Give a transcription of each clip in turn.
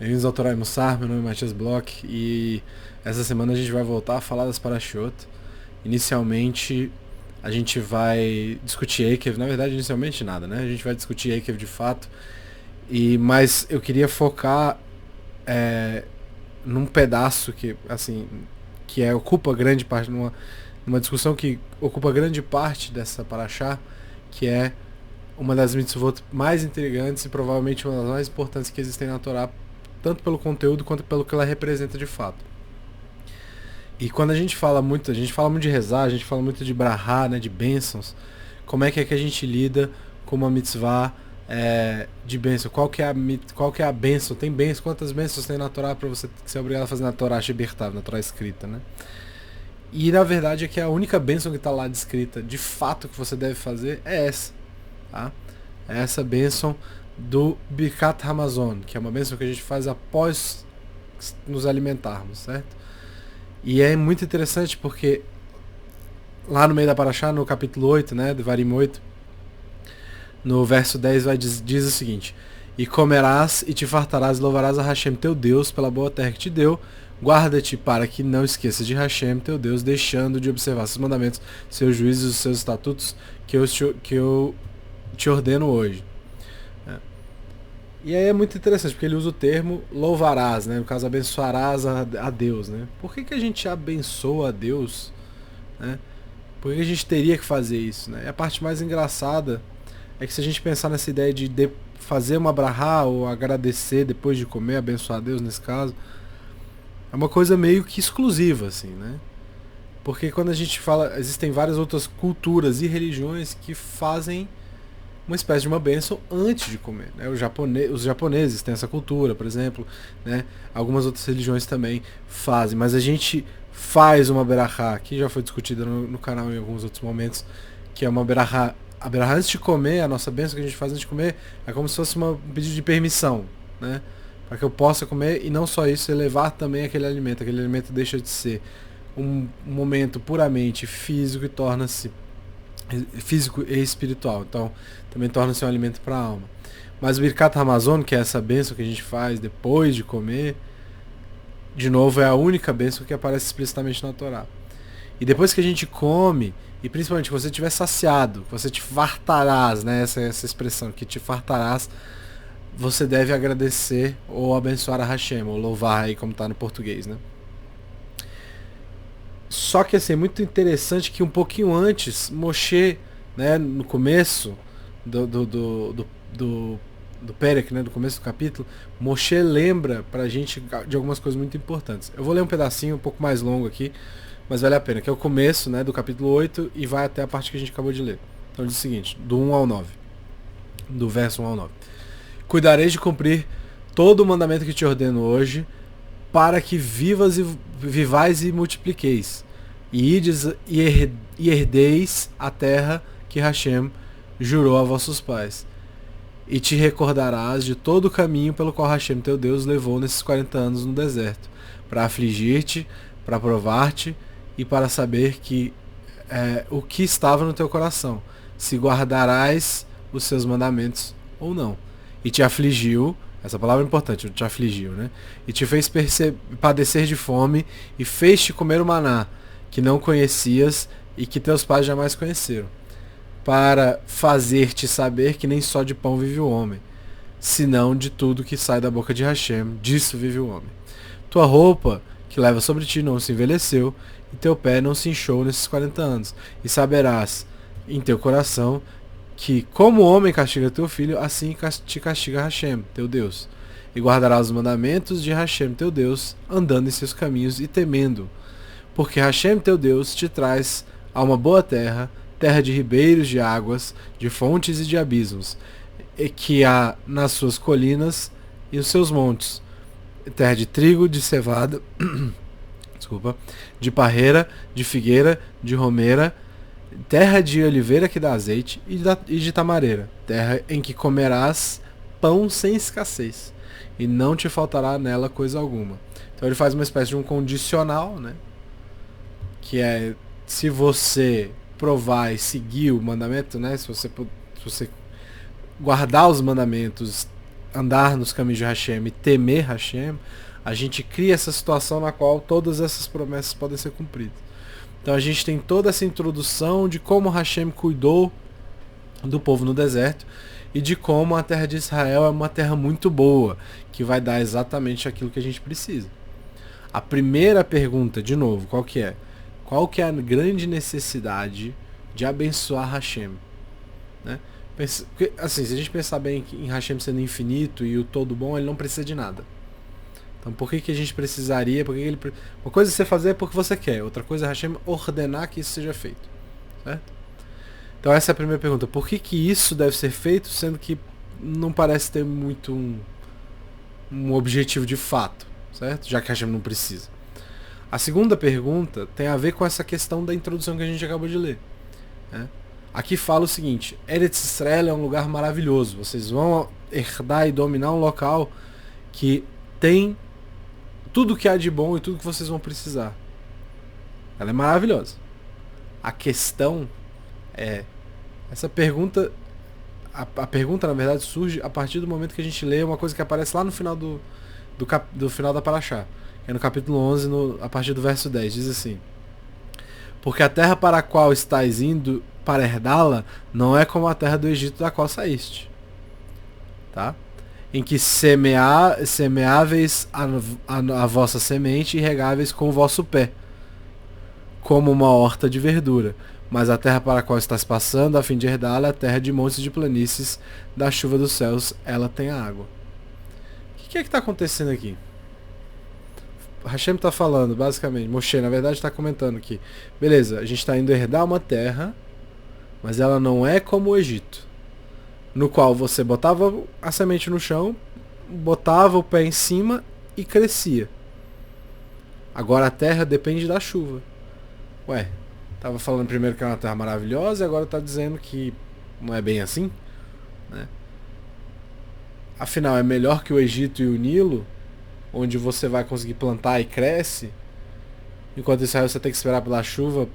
Bem-vindos ao Torá e Mussar, meu nome é Matias Bloch e essa semana a gente vai voltar a falar das Parashot. Inicialmente a gente vai discutir Eikev, na verdade inicialmente nada, né? A gente vai discutir Eikev de fato, mas eu queria focar num pedaço que, assim, ocupa grande parte, numa discussão que ocupa grande parte dessa Parashá, que é uma das mitzvot mais intrigantes e provavelmente uma das mais importantes que existem na Torá, tanto pelo conteúdo quanto pelo que ela representa de fato. E quando a gente fala muito de rezar, a gente fala muito de brahá, né, de bênçãos. Como é que a gente lida com uma mitzvah de bênção? Qual que é a bênção? Tem bênção? Quantas bênçãos tem na Torá para você ser obrigado a fazer na Torá Shebertav, na Torá escrita, né? E na verdade é que a única bênção que está lá descrita, de fato, que você deve fazer é essa, tá? É essa bênção do Birkat Hamazon, que é uma bênção que a gente faz após nos alimentarmos, certo? E é muito interessante porque lá no meio da Parashá, no capítulo 8, né, do Varim 8, no verso 10 diz o seguinte: e comerás e te fartarás e louvarás a Hashem teu Deus pela boa terra que te deu, guarda-te para que não esqueças de Hashem teu Deus, deixando de observar seus mandamentos, seus juízos, seus estatutos que eu te ordeno hoje. E aí é muito interessante, porque ele usa o termo louvarás, né? No caso, abençoarás a Deus, né? Por que a gente abençoa a Deus, né? Por que a gente teria que fazer isso, né? E a parte mais engraçada é que se a gente pensar nessa ideia de fazer uma brahá ou agradecer depois de comer, abençoar a Deus nesse caso, é uma coisa meio que exclusiva, assim, né? Porque quando a gente fala, existem várias outras culturas e religiões que fazem uma espécie de uma bênção antes de comer, né? Os japoneses têm essa cultura, por exemplo, né? Algumas outras religiões também fazem, mas a gente faz uma berachá, que já foi discutida no canal em alguns outros momentos, que é uma berachá. A berachá antes de comer, a nossa bênção que a gente faz antes de comer, é como se fosse um pedido de permissão, né? Para que eu possa comer, e não só isso, elevar também aquele alimento. Aquele alimento deixa de ser um momento puramente físico e torna-se físico e espiritual. Então, também torna-se um alimento para a alma. Mas o Birkat Hamazon, que é essa bênção que a gente faz depois de comer, de novo, é a única bênção que aparece explicitamente na Torá. E depois que a gente come, e principalmente que você estiver saciado, que você te fartarás, né? Essa expressão, que te fartarás, você deve agradecer ou abençoar a Hashem, ou louvar aí, como está no português, né? Só que assim, é muito interessante que um pouquinho antes, Moshe, né, no começo do Perek, né, do começo do capítulo, Moshe lembra pra gente de algumas coisas muito importantes. Eu vou ler um pedacinho um pouco mais longo aqui, mas vale a pena, que é o começo, né, do capítulo 8 e vai até a parte que a gente acabou de ler. Então diz o seguinte, do 1 ao 9, do verso 1 ao 9. Cuidareis de cumprir todo o mandamento que te ordeno hoje, para que vivais e multipliqueis, e ides e herdeis a terra que Hashem jurou a vossos pais. E te recordarás de todo o caminho pelo qual Hashem teu Deus levou nesses 40 anos no deserto, para afligir-te, para provar-te e para saber o que estava no teu coração, se guardarás os seus mandamentos ou não. E te afligiu, essa palavra é importante, te afligiu, né? E te fez padecer de fome e fez-te comer o maná, que não conhecias e que teus pais jamais conheceram, para fazer-te saber que nem só de pão vive o homem, senão de tudo que sai da boca de Hashem, disso vive o homem. Tua roupa que leva sobre ti não se envelheceu, e teu pé não se inchou nesses 40 anos, e saberás em teu coração que, como o homem castiga teu filho, assim te castiga Hashem, teu Deus. E guardarás os mandamentos de Hashem, teu Deus, andando em seus caminhos e temendo. Porque Hashem, teu Deus, te traz a uma boa terra, terra de ribeiros de águas, de fontes e de abismos, e que há nas suas colinas e os seus montes, terra de trigo, de cevada, desculpa, de parreira, de figueira, de romeira, terra de oliveira que dá azeite e de tamareira, terra em que comerás pão sem escassez, e não te faltará nela coisa alguma. Então ele faz uma espécie de um condicional, né? Que é, se você provar e seguir o mandamento, né? Se você guardar os mandamentos andar nos caminhos de Hashem e temer Hashem, a gente cria essa situação na qual todas essas promessas podem ser cumpridas. Então a gente tem toda essa introdução de como Hashem cuidou do povo no deserto e de como a terra de Israel é uma terra muito boa, que vai dar exatamente aquilo que a gente precisa. A primeira pergunta, de novo, qual que é? Qual que é a grande necessidade de abençoar Hashem? Né? Porque, assim, se a gente pensar bem em Hashem sendo infinito e o todo bom, ele não precisa de nada. Então por que a gente precisaria? Uma coisa é você fazer porque você quer, outra coisa é Hashem ordenar que isso seja feito. Certo? Então essa é a primeira pergunta. Por que isso deve ser feito, sendo que não parece ter muito um objetivo de fato, certo? Já que Hashem não precisa. A segunda pergunta tem a ver com essa questão da introdução que a gente acabou de ler. Né? Aqui fala o seguinte: Eretz Israel é um lugar maravilhoso. Vocês vão herdar e dominar um local que tem tudo que há de bom e tudo que vocês vão precisar. Ela é maravilhosa. A questão é... Essa pergunta... A pergunta, na verdade, surge a partir do momento que a gente lê uma coisa que aparece lá no final do final da Parashá. Que é no capítulo 11, a partir do verso 10. Diz assim: porque a terra para a qual estáis indo para herdá-la não é como a terra do Egito da qual saíste. Tá? Em que semeáveis a vossa semente e regáveis com o vosso pé, como uma horta de verdura. Mas a terra para a qual estás passando, a fim de herdá-la, é a terra de montes e de planícies, da chuva dos céus, ela tem a água. O que é que está acontecendo aqui? Hashem está falando, basicamente, Moshe, na verdade, está comentando aqui. Beleza, a gente está indo herdar uma terra, mas ela não é como o Egito, no qual você botava a semente no chão, botava o pé em cima e crescia. Agora a terra depende da chuva. Ué, tava falando primeiro que é uma terra maravilhosa e agora tá dizendo que não é bem assim, né? Afinal, é melhor que o Egito e o Nilo, onde você vai conseguir plantar e cresce, enquanto Israel você tem que esperar pela chuva,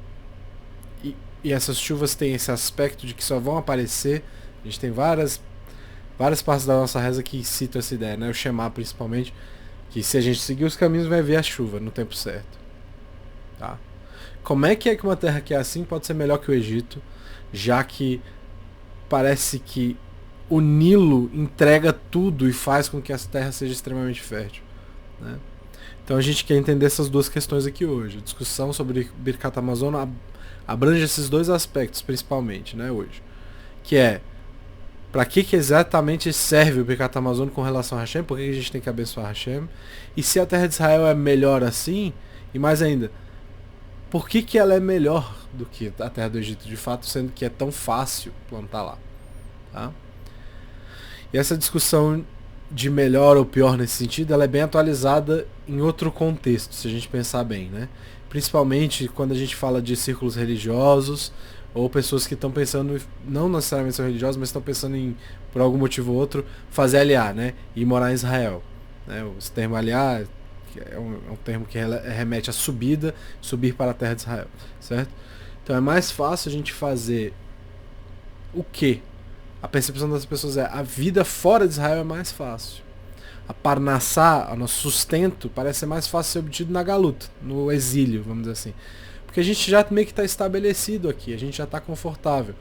e essas chuvas têm esse aspecto de que só vão aparecer. A gente tem várias partes da nossa reza que citam essa ideia, né? O Shema principalmente, que se a gente seguir os caminhos vai ver a chuva no tempo certo. Tá? Como é que uma terra que é assim pode ser melhor que o Egito, já que parece que o Nilo entrega tudo e faz com que essa terra seja extremamente fértil, né? Então a gente quer entender essas duas questões aqui hoje. A discussão sobre Birkat Hamazon abrange esses dois aspectos principalmente, né, hoje. Que é, para que exatamente serve o Birkat Hamazon com relação a Hashem? Por que a gente tem que abençoar Hashem? E se a terra de Israel é melhor assim? E mais ainda, por que ela é melhor do que a terra do Egito de fato, sendo que é tão fácil plantar lá? Tá? E essa discussão de melhor ou pior nesse sentido, ela é bem atualizada em outro contexto, se a gente pensar bem, né? Principalmente quando a gente fala de círculos religiosos, ou pessoas que estão pensando, não necessariamente são religiosas, mas estão pensando em, por algum motivo ou outro, fazer aliá, né? E morar em Israel. Né? Esse termo aliá é um termo que remete a subir para a terra de Israel, certo? Então é mais fácil a gente fazer o quê? A percepção das pessoas é, a vida fora de Israel é mais fácil. A parnassá, o nosso sustento, parece ser mais fácil ser obtido na galuta, no exílio, vamos dizer assim. Porque a gente já meio que está estabelecido aqui, a gente já está confortável.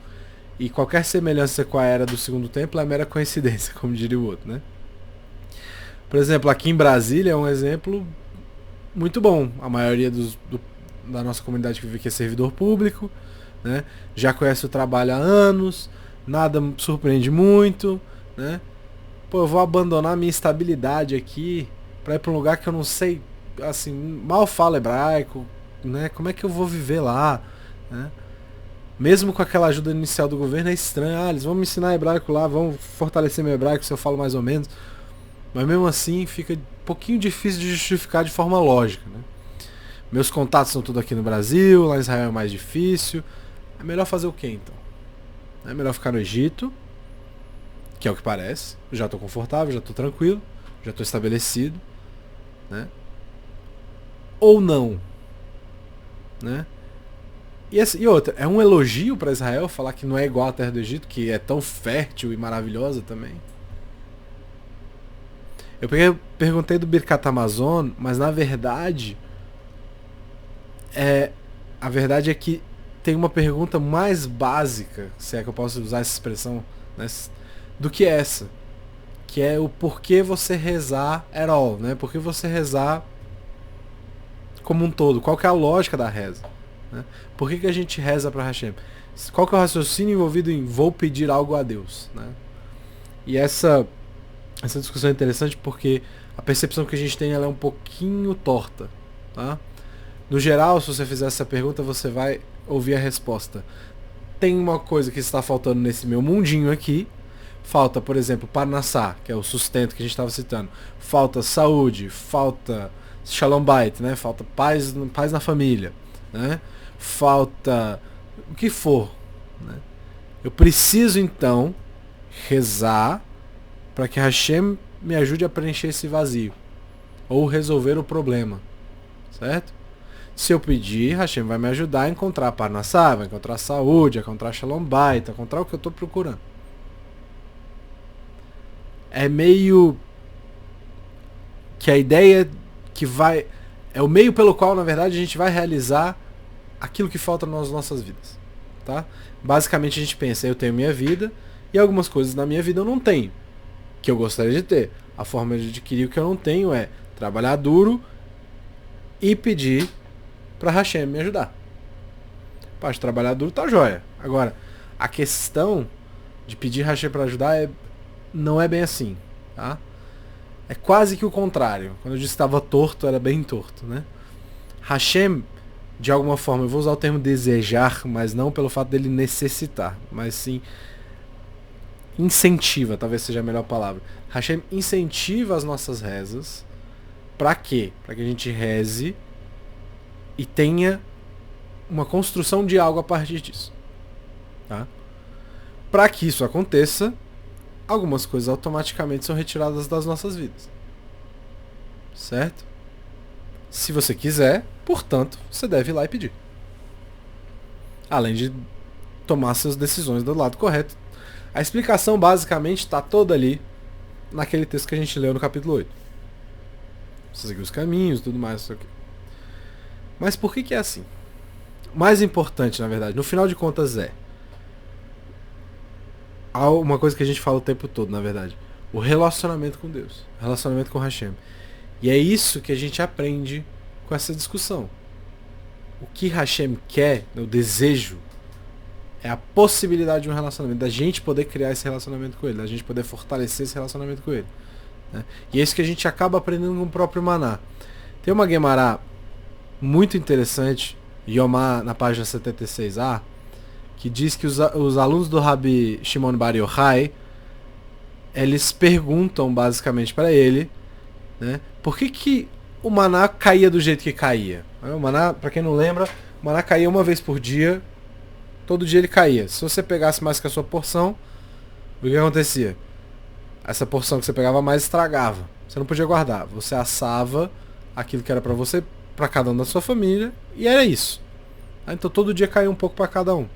E qualquer semelhança com a era do Segundo Templo é mera coincidência, como diria o outro, né? Por exemplo, aqui em Brasília é um exemplo muito bom. A maioria da nossa comunidade que vive aqui é servidor público, né? Já conhece o trabalho há anos, nada surpreende muito, né? Pô, eu vou abandonar a minha estabilidade aqui para ir para um lugar que eu não sei, assim, mal falo hebraico, né? Como é que eu vou viver lá, né? Mesmo com aquela ajuda inicial do governo é estranho. Ah, eles vão me ensinar hebraico lá, vão fortalecer meu hebraico se eu falo mais ou menos. Mas mesmo assim fica um pouquinho difícil de justificar de forma lógica, né? Meus contatos são tudo aqui no Brasil, lá em Israel é mais difícil. É melhor fazer o quê então? É melhor ficar no Egito, que é o que parece. Eu já estou confortável, já estou tranquilo, já estou estabelecido, né? Ou não, né? E outra, é um elogio para Israel falar que não é igual à terra do Egito, que é tão fértil e maravilhosa também. Perguntei do Birkat Amazon, mas na verdade a verdade é que tem uma pergunta mais básica, se é que eu posso usar essa expressão, né, do que essa, que é o porquê você rezar at all, né? Por que você rezar como um todo? Qual que é a lógica da reza? Né? Por que a gente reza para Hashem? Qual que é o raciocínio envolvido em vou pedir algo a Deus? Né? E essa discussão é interessante porque a percepção que a gente tem ela é um pouquinho torta. Tá? No geral, se você fizer essa pergunta, você vai ouvir a resposta. Tem uma coisa que está faltando nesse meu mundinho aqui. Falta, por exemplo, Parnassá, que é o sustento que a gente estava citando. Falta saúde, falta Shalom Bait, né? Falta paz na família, né? Falta o que for, né? Eu preciso então rezar para que Hashem me ajude a preencher esse vazio ou resolver o problema, certo? Se eu pedir, Hashem vai me ajudar a encontrar Parnassá, vai encontrar saúde, a encontrar Shalom Bait, a encontrar o que eu estou procurando. É meio que a ideia que vai... É o meio pelo qual, na verdade, a gente vai realizar aquilo que falta nas nossas vidas. Tá? Basicamente a gente pensa, eu tenho minha vida e algumas coisas na minha vida eu não tenho, que eu gostaria de ter. A forma de adquirir o que eu não tenho é trabalhar duro e pedir para Hashem me ajudar. Parte trabalhar duro tá joia. Agora, a questão de pedir Hashem para ajudar não é bem assim, tá? É quase que o contrário. Quando eu disse que estava torto, era bem torto, né? Hashem, de alguma forma, eu vou usar o termo desejar, mas não pelo fato dele necessitar, mas sim incentiva, talvez seja a melhor palavra. Hashem incentiva as nossas rezas. Para quê? Para que a gente reze e tenha uma construção de algo a partir disso, tá? Para que isso aconteça, algumas coisas automaticamente são retiradas das nossas vidas. Certo? Se você quiser, portanto, você deve ir lá e pedir. Além de tomar suas decisões do lado correto. A explicação basicamente está toda ali naquele texto que a gente leu no capítulo 8. Você seguir os caminhos, tudo mais, isso aqui. Mas por que é assim? O mais importante, na verdade, no final de contas há uma coisa que a gente fala o tempo todo, na verdade. O relacionamento com Deus. O relacionamento com Hashem. E é isso que a gente aprende com essa discussão. O que Hashem quer, o desejo, é a possibilidade de um relacionamento, da gente poder criar esse relacionamento com Ele, da gente poder fortalecer esse relacionamento com Ele. Né? E é isso que a gente acaba aprendendo com o próprio Maná. Tem uma Guemará muito interessante, Yomá, na página 76a, que diz que os alunos do Rabi Shimon Bar Yochai, eles perguntam basicamente para ele, né, por que o maná caía do jeito que caía. O maná, para quem não lembra, o maná caía uma vez por dia, todo dia ele caía. Se você pegasse mais que a sua porção, o que acontecia? Essa porção que você pegava mais estragava. Você não podia guardar. Você assava aquilo que era para você, para cada um da sua família, e era isso. Então todo dia caía um pouco para cada um.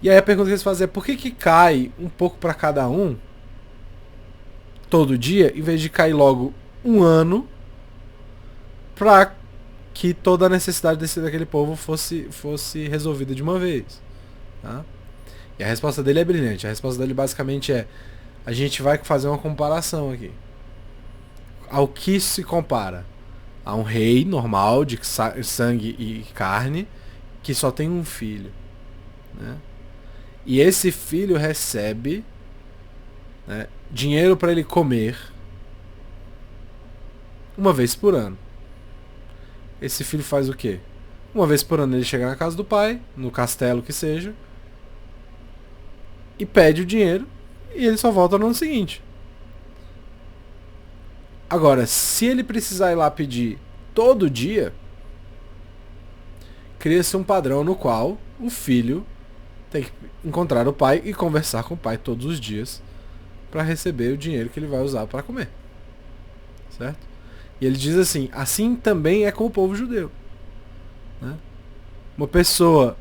E aí a pergunta que eles fazem é por que cai um pouco para cada um todo dia, em vez de cair logo um ano, para que toda a necessidade daquele povo fosse resolvida de uma vez. Tá? E a resposta dele é brilhante. A resposta dele basicamente é: a gente vai fazer uma comparação aqui. Ao que se compara? A um rei normal, de sangue e carne, que só tem um filho. Né? E esse filho recebe, né, dinheiro para ele comer uma vez por ano. Esse filho faz o quê? Uma vez por ano ele chega na casa do pai, no castelo que seja, e pede o dinheiro, e ele só volta no ano seguinte. Agora, se ele precisar ir lá pedir todo dia, cria-se um padrão no qual o filho tem que encontrar o pai e conversar com o pai todos os dias para receber o dinheiro que ele vai usar para comer. Certo? E ele diz assim também é com o povo judeu. Né? Uma pessoa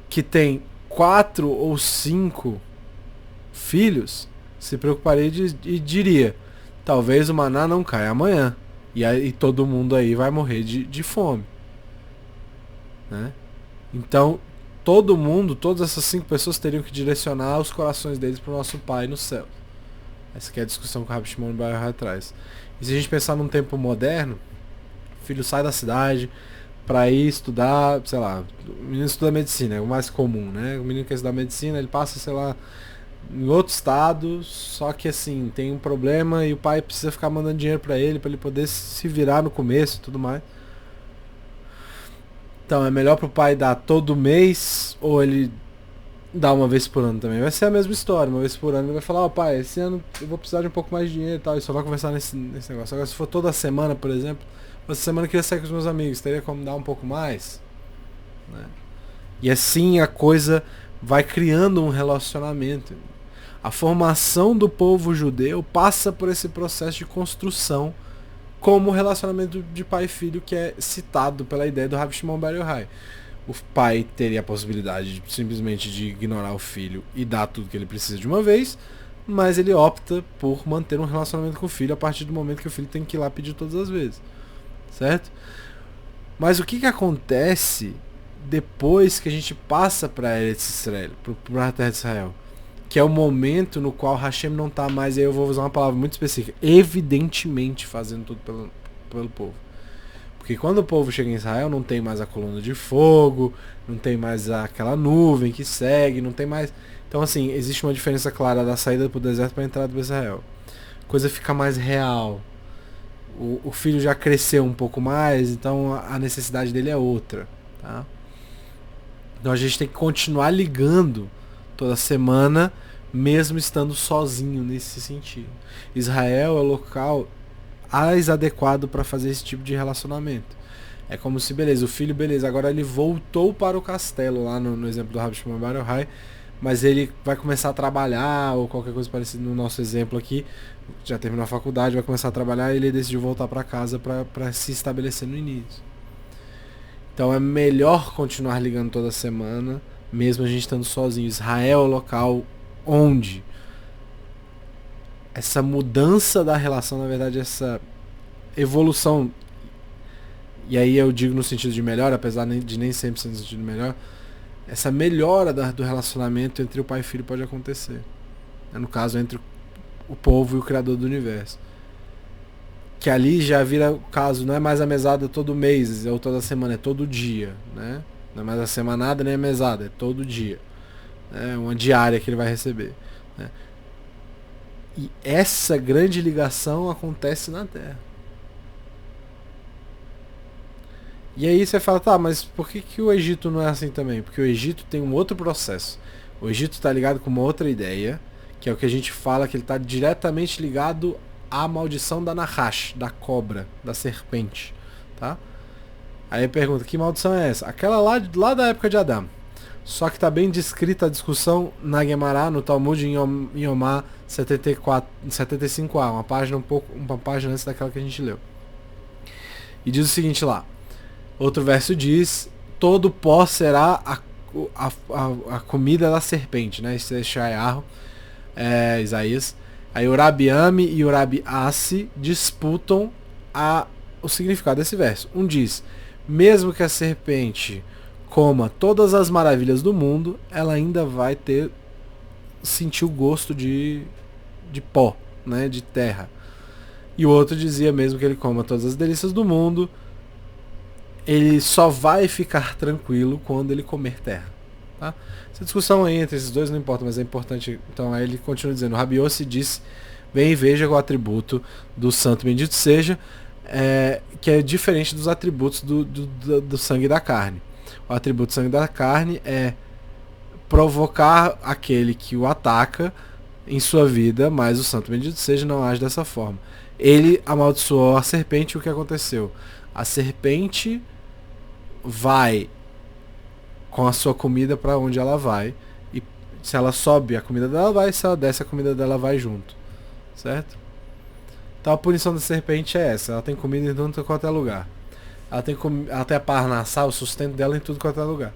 que tem 4 ou 5 filhos se preocuparia e diria: talvez o maná não caia amanhã. E aí todo mundo aí vai morrer de fome. Né? Então, todo mundo, todas essas 5 pessoas teriam que direcionar os corações deles para o nosso Pai no céu. Essa que é a discussão que o Rabbi Shimon Bar Yochai traz. E se a gente pensar num tempo moderno, o filho sai da cidade para ir estudar, sei lá, o menino estuda medicina, é o mais comum, né? O menino quer estudar medicina, ele passa, sei lá, em outro estado, só que assim, tem um problema e o pai precisa ficar mandando dinheiro para ele poder se virar no começo e tudo mais. Então é melhor pro pai dar todo mês ou ele dá uma vez por ano também? Vai ser a mesma história, uma vez por ano ele vai falar, pai, esse ano eu vou precisar de um pouco mais de dinheiro e tal, e só vai conversar nesse negócio. Agora se for toda semana, por exemplo, essa semana eu queria sair com os meus amigos, teria como dar um pouco mais? Né? E assim a coisa vai criando um relacionamento. A formação do povo judeu passa por esse processo de construção como o relacionamento de pai e filho que é citado pela ideia do Rabbi Shimon Bar Yochai. O pai teria a possibilidade simplesmente de ignorar o filho e dar tudo que ele precisa de uma vez, mas ele opta por manter um relacionamento com o filho a partir do momento que o filho tem que ir lá pedir todas as vezes. Certo? Mas o que acontece depois que a gente passa para Eretz Israel, para a terra de Israel? Que é o momento no qual Hashem não está mais, aí eu vou usar uma palavra muito específica, evidentemente fazendo tudo pelo povo. Porque quando o povo chega em Israel, não tem mais a coluna de fogo, não tem mais aquela nuvem que segue, não tem mais... Então assim, existe uma diferença clara da saída para o deserto para a entrada para Israel. A coisa fica mais real. O filho já cresceu um pouco mais, então a necessidade dele é outra. Tá? Então a gente tem que continuar ligando toda semana, mesmo estando sozinho nesse sentido. Israel é o local mais adequado para fazer esse tipo de relacionamento. É como se, beleza, o filho, beleza, agora ele voltou para o castelo, lá no exemplo do Rabbi Shimon Bar Yochai, mas ele vai começar a trabalhar, ou qualquer coisa parecida no nosso exemplo aqui, já terminou a faculdade, vai começar a trabalhar e ele decidiu voltar para casa para se estabelecer no início. Então é melhor continuar ligando toda semana, mesmo a gente estando sozinho. Israel é o local onde essa mudança da relação, na verdade, essa evolução, e aí eu digo no sentido de melhor, apesar de nem sempre ser no sentido de melhor, essa melhora do relacionamento entre o pai e o filho pode acontecer. No caso, entre o povo e o Criador do Universo. Que ali já vira o caso, não é mais a mesada todo mês ou toda semana, é todo dia, né? Não é mais a semanada nem a mesada, é todo dia. É uma diária que ele vai receber. Né? E essa grande ligação acontece na Terra. E aí você fala, tá, mas por que o Egito não é assim também? Porque o Egito tem um outro processo. O Egito está ligado com uma outra ideia, que é o que a gente fala que ele está diretamente ligado à maldição da Nahash, da cobra, da serpente. Tá? Aí pergunta, que maldição é essa? Aquela lá da época de Adão. Só que está bem descrita a discussão na Gemara, no Talmud, em Yomá 75a, uma página antes daquela que a gente leu. E diz o seguinte lá. Outro verso diz, todo pó será a comida da serpente, né? Isso é Shayahu, Isaías. Aí o Rabi Ami e o Rabi Assi disputam o significado desse verso. Um diz, mesmo que a serpente coma todas as maravilhas do mundo, ela ainda vai sentir o gosto de pó, né? De terra. E o outro dizia, mesmo que ele coma todas as delícias do mundo, ele só vai ficar tranquilo quando ele comer terra. Tá? Essa discussão aí entre esses dois não importa, mas é importante. Então aí ele continua dizendo, Rabi Yossi disse, vem e veja o atributo do santo bendito seja, que é diferente dos atributos do sangue da carne. O atributo do sangue da carne é provocar aquele que o ataca em sua vida, mas o santo bendito seja não age dessa forma. Ele amaldiçoou a serpente e o que aconteceu? A serpente vai com a sua comida para onde ela vai, e se ela sobe, a comida dela vai, se ela desce, a comida dela vai junto, certo? Então a punição da serpente é essa, ela tem comida em tudo quanto é lugar, ela tem a parnassá, o sustento dela em tudo quanto é lugar.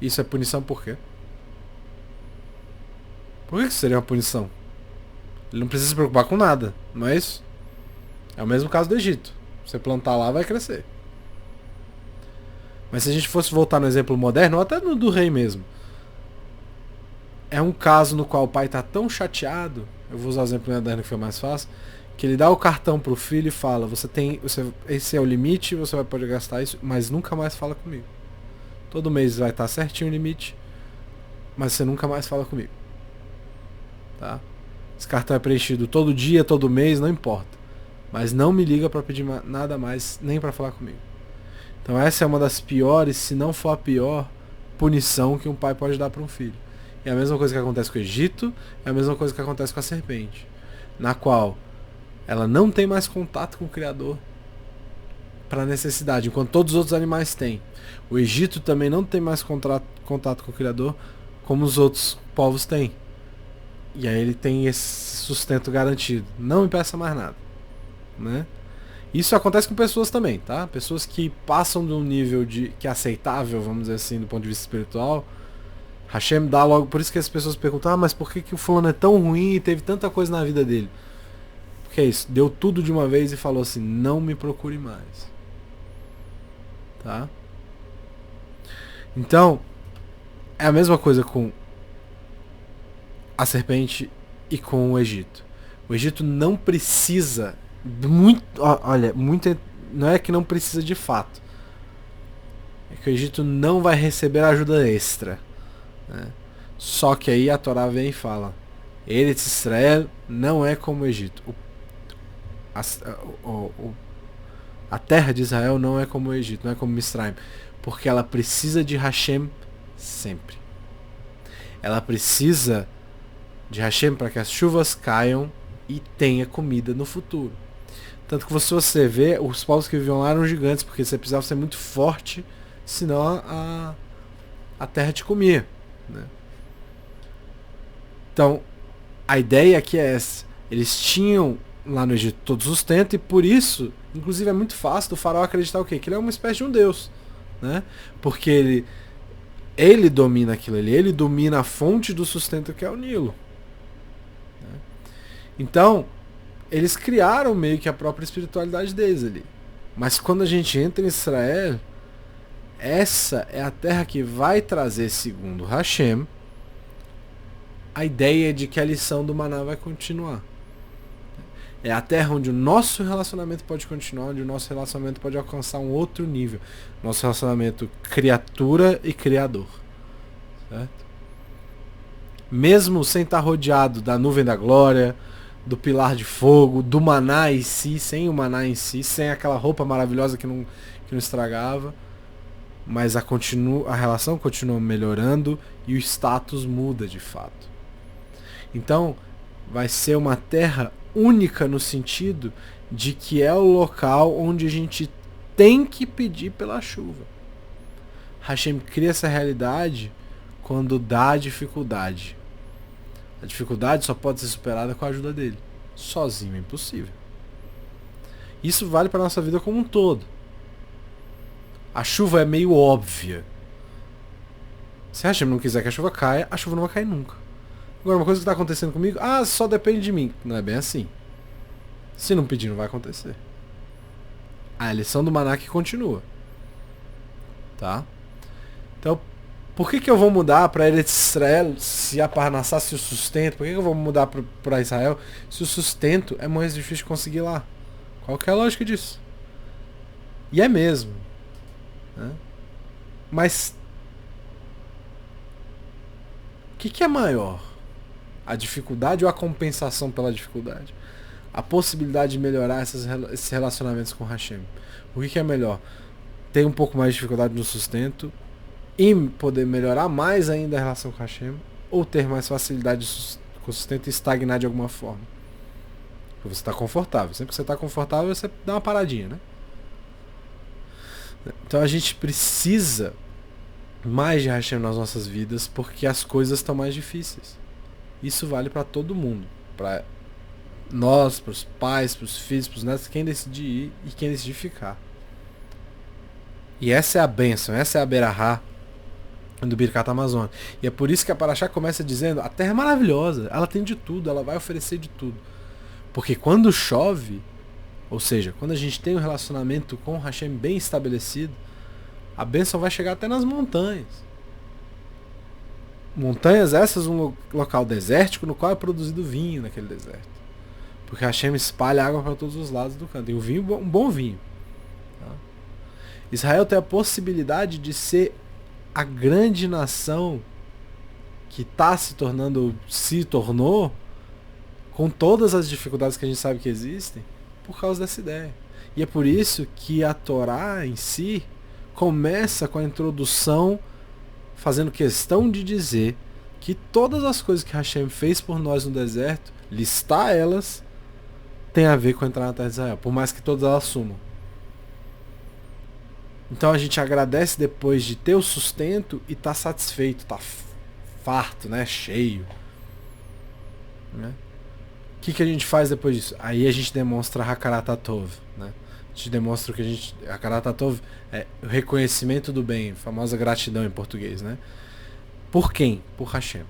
Isso é punição por quê? Por que isso seria uma punição? Ele não precisa se preocupar com nada, não é isso? É o mesmo caso do Egito. Você plantar lá, vai crescer. Mas se a gente fosse voltar no exemplo moderno, ou até no do rei mesmo, é um caso no qual o pai está tão chateado, eu vou usar o exemplo moderno que foi mais fácil, que ele dá o cartão pro filho e fala, esse é o limite, você vai poder gastar isso, mas nunca mais fala comigo. Todo mês vai estar certinho o limite, mas você nunca mais fala comigo. Tá? Esse cartão é preenchido todo dia, todo mês, não importa. Mas não me liga para pedir nada mais, nem para falar comigo. Então essa é uma das piores, se não for a pior, punição que um pai pode dar para um filho. É a mesma coisa que acontece com o Egito, é a mesma coisa que acontece com a serpente, na qual ela não tem mais contato com o Criador para necessidade, enquanto todos os outros animais têm. O Egito também não tem mais contato com o Criador como os outros povos têm. E aí ele tem esse sustento garantido. Não me peça mais nada. Né? Isso acontece com pessoas também, tá? Pessoas que passam de um nível que é aceitável, vamos dizer assim, do ponto de vista espiritual. Hashem dá logo, por isso que as pessoas perguntam, mas por que o fulano é tão ruim e teve tanta coisa na vida dele? Porque é isso, deu tudo de uma vez e falou assim, não me procure mais. Tá? Então, é a mesma coisa com a serpente e com o Egito. O Egito não precisa não é que não precisa de fato. É que o Egito não vai receber ajuda extra. Né? Só que aí a Torá vem e fala, Eretz Israel não é como o Egito. A terra de Israel não é como o Egito, não é como Misraim. Porque ela precisa de Hashem sempre. Ela precisa de Hashem para que as chuvas caiam e tenha comida no futuro. Tanto que se você vê, os povos que viviam lá eram gigantes, porque você precisava ser muito forte, senão a terra te comia. Né? Então, a ideia aqui é essa. Eles tinham lá no Egito todo sustento e por isso, inclusive é muito fácil do faraó acreditar o quê? Que ele é uma espécie de um deus. Né? Porque ele domina aquilo ali, ele domina a fonte do sustento que é o Nilo. Né? Então, eles criaram meio que a própria espiritualidade deles ali. Mas quando a gente entra em Israel, essa é a terra que vai trazer, segundo Hashem, a ideia de que a lição do maná vai continuar. É a terra onde o nosso relacionamento pode continuar, onde o nosso relacionamento pode alcançar um outro nível. Nosso relacionamento criatura e criador. Certo? Mesmo sem estar rodeado da nuvem da glória, do pilar de fogo, do maná em si, sem o maná em si, sem aquela roupa maravilhosa que não estragava, mas a relação continua melhorando e o status muda de fato. Então, vai ser uma terra única no sentido de que é o local onde a gente tem que pedir pela chuva. Hashem cria essa realidade quando dá dificuldade. A dificuldade só pode ser superada com a ajuda dele. Sozinho é impossível. Isso vale para a nossa vida como um todo. A chuva é meio óbvia. Se a Hashem não quiser que a chuva caia, a chuva não vai cair nunca. Agora, uma coisa que está acontecendo comigo, só depende de mim. Não é bem assim. Se não pedir, não vai acontecer. A lição do maná que continua. Tá? Então, por que eu vou mudar para Eretz Israel se a Parnassá se o sustento? Por que eu vou mudar para Israel se o sustento é mais difícil de conseguir lá? Qual que é a lógica disso? E é mesmo. Né? Mas o que é maior? A dificuldade ou a compensação pela dificuldade? A possibilidade de melhorar esses relacionamentos com Hashem. O que é melhor? Ter um pouco mais de dificuldade no sustento e poder melhorar mais ainda a relação com Hashem, ou ter mais facilidade com o sustento e estagnar de alguma forma? Porque você está confortável. Sempre que você está confortável, você dá uma paradinha, né? Então a gente precisa mais de Hashem nas nossas vidas porque as coisas estão mais difíceis. Isso vale para todo mundo. Para nós, para os pais, para os filhos, para os netos, quem decidir ir e quem decidir ficar. E essa é a bênção, essa é a berahá do Birkat Amazon. E é por isso que a Paraxá começa dizendo, a terra é maravilhosa, ela tem de tudo, ela vai oferecer de tudo. Porque quando chove, ou seja, quando a gente tem um relacionamento com o Hashem bem estabelecido, a bênção vai chegar até nas montanhas. Montanhas essas, um local desértico no qual é produzido vinho naquele deserto. Porque Hashem espalha água para todos os lados do canto. E o vinho, um bom vinho. Tá? Israel tem a possibilidade de ser a grande nação que se tornou, com todas as dificuldades que a gente sabe que existem, por causa dessa ideia. E é por isso que a Torá em si começa com a introdução fazendo questão de dizer que todas as coisas que Hashem fez por nós no deserto, listar elas, tem a ver com entrar na terra de Israel, por mais que todas elas sumam. Então a gente agradece depois de ter o sustento e tá satisfeito, tá farto, né, cheio. Né? O que a gente faz depois disso? Aí a gente demonstra Hakarat Hatov, né? A gente demonstra que Hakarat Hatov é o reconhecimento do bem, a famosa gratidão em português, né? Por quem? Por Hashem.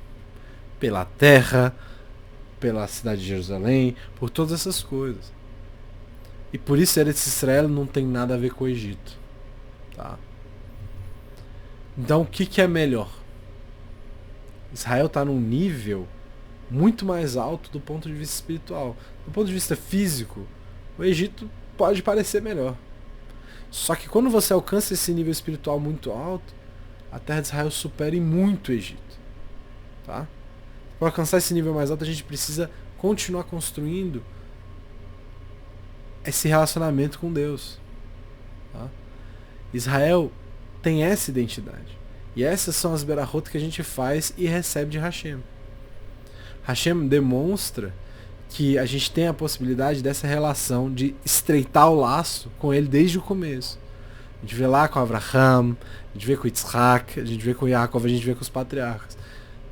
Pela terra, pela cidade de Jerusalém, por todas essas coisas. E por isso Eretz Israel não tem nada a ver com o Egito. Tá? Então o que é melhor? Israel está num nível muito mais alto do ponto de vista espiritual. Do ponto de vista físico, o Egito pode parecer melhor. Só que quando você alcança esse nível espiritual muito alto, a terra de Israel supera em muito o Egito. Tá? Para alcançar esse nível mais alto, a gente precisa continuar construindo esse relacionamento com Deus. Tá? Israel tem essa identidade. E essas são as berahot que a gente faz e recebe de Hashem. Hashem demonstra que a gente tem a possibilidade dessa relação de estreitar o laço com ele desde o começo. A gente vê lá com Abraham, a gente vê com Yitzhak, a gente vê com Yaakov, a gente vê com os patriarcas.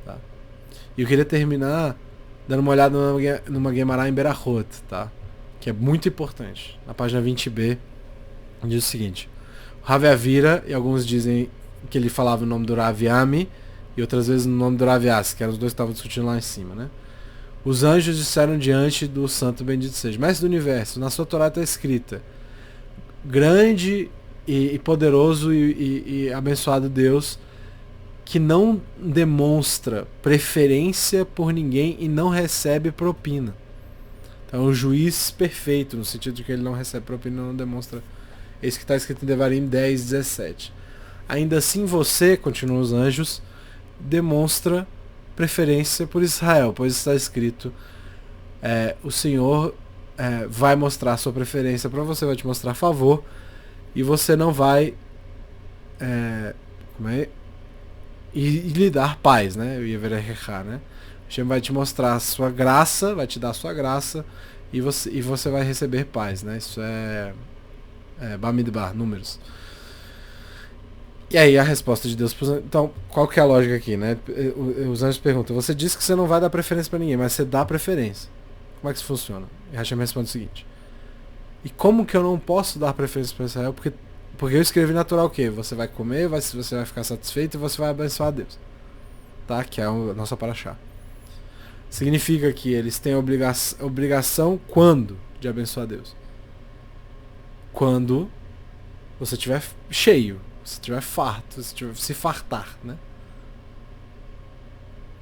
Tá? E eu queria terminar dando uma olhada numa Gemara em Berahot, tá? Que é muito importante. Na página 20b, diz o seguinte: Rav Avira, e alguns dizem que ele falava o nome do Rav Yami, e outras vezes o nome do Rav Yassi, que eram os dois que estavam discutindo lá em cima, né? Os anjos disseram diante do santo bendito seja: Mestre do universo, na sua Torá está escrita: grande e poderoso e abençoado Deus, que não demonstra preferência por ninguém e não recebe propina. Então é um juiz perfeito, no sentido de que ele não recebe propina e não demonstra. Esse que está escrito em Devarim 10:17. Ainda assim você, continuam os anjos, demonstra preferência por Israel, pois está escrito: o Senhor vai mostrar sua preferência para você, vai te mostrar favor, e você não vai e lhe dar paz, né? Eu ia ver né? Hashem vai te mostrar a sua graça, vai te dar a sua graça, e você vai receber paz, né? Isso é Bamidbar, números. E aí a resposta de Deus. Então, qual que é a lógica aqui, né? Os anjos perguntam: você disse que você não vai dar preferência para ninguém, mas você dá preferência. Como é que isso funciona? E Hashem responde o seguinte: e como que eu não posso dar preferência para Israel? Porque eu escrevi natural o quê? Você vai comer, você vai ficar satisfeito e você vai abençoar a Deus. Tá? Que é a nossa paraxá. Significa que eles têm obrigação quando de abençoar a Deus? Quando você estiver cheio, se estiver farto, se fartar, né?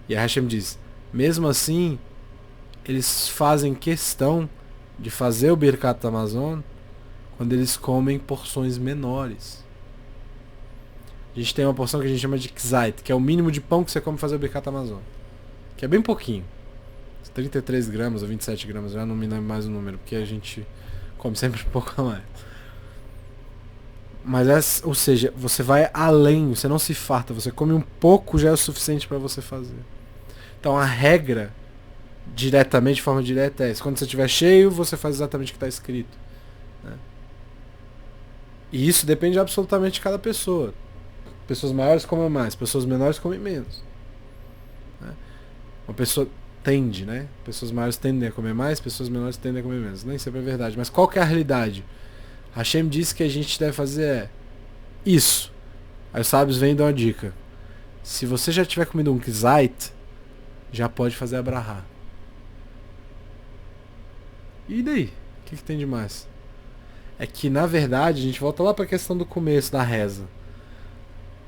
E a Hashem diz: mesmo assim, eles fazem questão de fazer o Birkat Amazon quando eles comem porções menores. A gente tem uma porção que a gente chama de Kzait, que é o mínimo de pão que você come para fazer o Birkat Amazon, que é bem pouquinho, 33 gramas ou 27 gramas, já não me lembro mais o número, porque a gente come sempre um pouco a mais. Mas ou seja, você vai além, você não se farta, você come um pouco, já é o suficiente para você fazer. Então a regra, diretamente, de forma direta, é essa: quando você estiver cheio, você faz exatamente o que está escrito, né? E isso depende absolutamente de cada pessoa. Pessoas maiores comem mais, pessoas menores comem menos, né? Uma pessoa tende, né? Pessoas maiores tendem a comer mais, pessoas menores tendem a comer menos. Nem sempre é verdade, mas qual que é a realidade? Hashem disse que a gente deve fazer isso. Aí os sábios vêm e dão a dica: Se você já tiver comido um kizait, já pode fazer a brahá. E daí? O que tem de mais? É que, na verdade, a gente volta lá para a questão do começo da reza.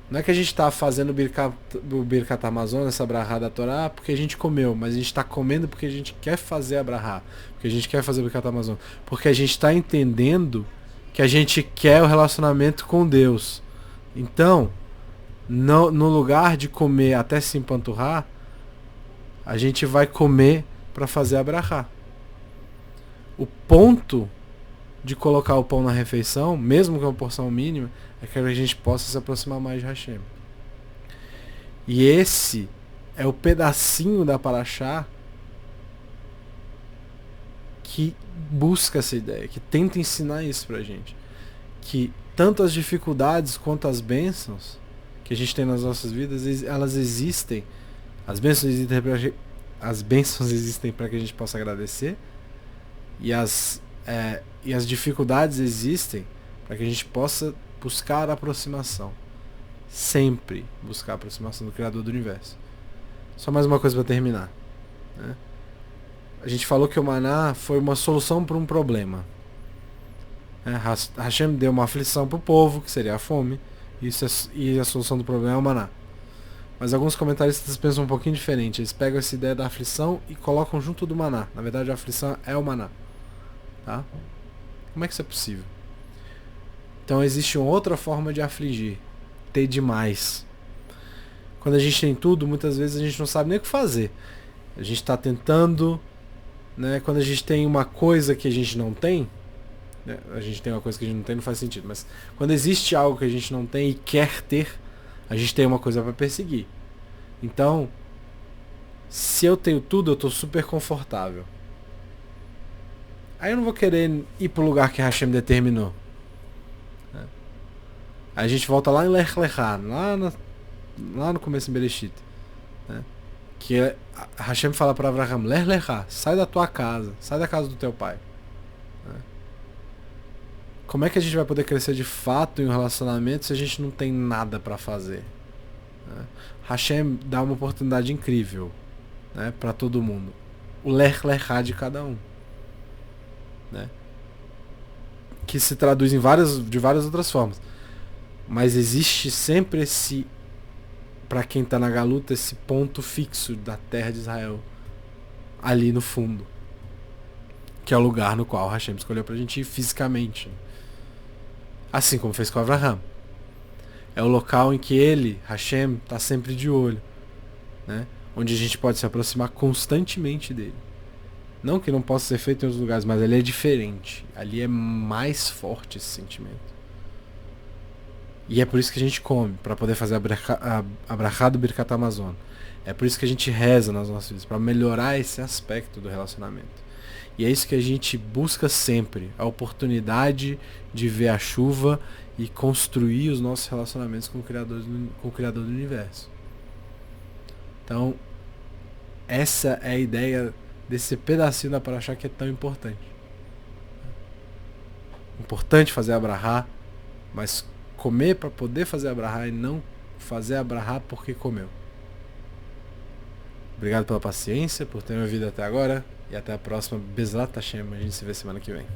Não é que a gente está fazendo o Birkat Hamazon, essa brahá da Torá, porque a gente comeu, mas a gente está comendo porque a gente quer fazer a brahá, porque a gente quer fazer o Birkat Hamazon, porque a gente está entendendo que a gente quer o relacionamento com Deus. Então, no lugar de comer até se empanturrar, a gente vai comer para fazer a brahá. O ponto de colocar o pão na refeição, mesmo que é uma porção mínima, é que a gente possa se aproximar mais de Hashem. E esse é o pedacinho da Parashá que busca essa ideia, que tenta ensinar isso pra gente. Que tanto as dificuldades quanto as bênçãos que a gente tem nas nossas vidas, elas existem. As bênçãos existem para que a gente possa agradecer. E as dificuldades existem para que a gente possa buscar a aproximação. Sempre buscar a aproximação do Criador do Universo. Só mais uma coisa para terminar, né? A gente falou que o maná foi uma solução para um problema. Hashem deu uma aflição para o povo, que seria a fome, e a solução do problema é o maná. Mas alguns comentaristas pensam um pouquinho diferente. Eles pegam essa ideia da aflição e colocam junto do maná. Na verdade, a aflição é o maná. Tá? Como é que isso é possível? Então existe uma outra forma de afligir. Ter demais. Quando a gente tem tudo, muitas vezes a gente não sabe nem o que fazer. A gente está tentando, né? Quando a gente tem uma coisa que a gente não tem, né? A gente tem uma coisa que a gente não tem, não faz sentido. Mas quando existe algo que a gente não tem e quer ter, a gente tem uma coisa para perseguir. Então, se eu tenho tudo, eu estou super confortável. Aí eu não vou querer ir pro lugar que Hashem determinou. Aí a gente volta lá em Lech Lechá, lá no começo em Bereshit, né? Que Hashem fala para Abraham: Lech Lechá, sai da tua casa, sai da casa do teu pai. Né? Como é que a gente vai poder crescer de fato em um relacionamento se a gente não tem nada para fazer? Né? Hashem dá uma oportunidade incrível, né, para todo mundo. O Lech Lechá de cada um. Né? Que se traduz de várias outras formas. Mas existe sempre para quem está na galuta, esse ponto fixo da terra de Israel, ali no fundo, que é o lugar no qual Hashem escolheu pra gente ir fisicamente, assim como fez com Abraham. É o local em que ele, Hashem, está sempre de olho, né? Onde a gente pode se aproximar constantemente dele. Não que não possa ser feito em outros lugares, mas ali é diferente. Ali é mais forte esse sentimento. E é por isso que a gente come, para poder fazer a brachá do Birkat Hamazon. É por isso que a gente reza nas nossas vidas, para melhorar esse aspecto do relacionamento. E é isso que a gente busca sempre, a oportunidade de ver a chuva e construir os nossos relacionamentos com o Criador do Universo. Então, essa é a ideia desse pedacinho da Parashá que é tão importante. Importante fazer a brachá, mas comer para poder fazer a brachá e não fazer a brachá porque comeu. Obrigado pela paciência, por ter me ouvido até agora e até a próxima. Bezrat Hashem, a gente se vê semana que vem.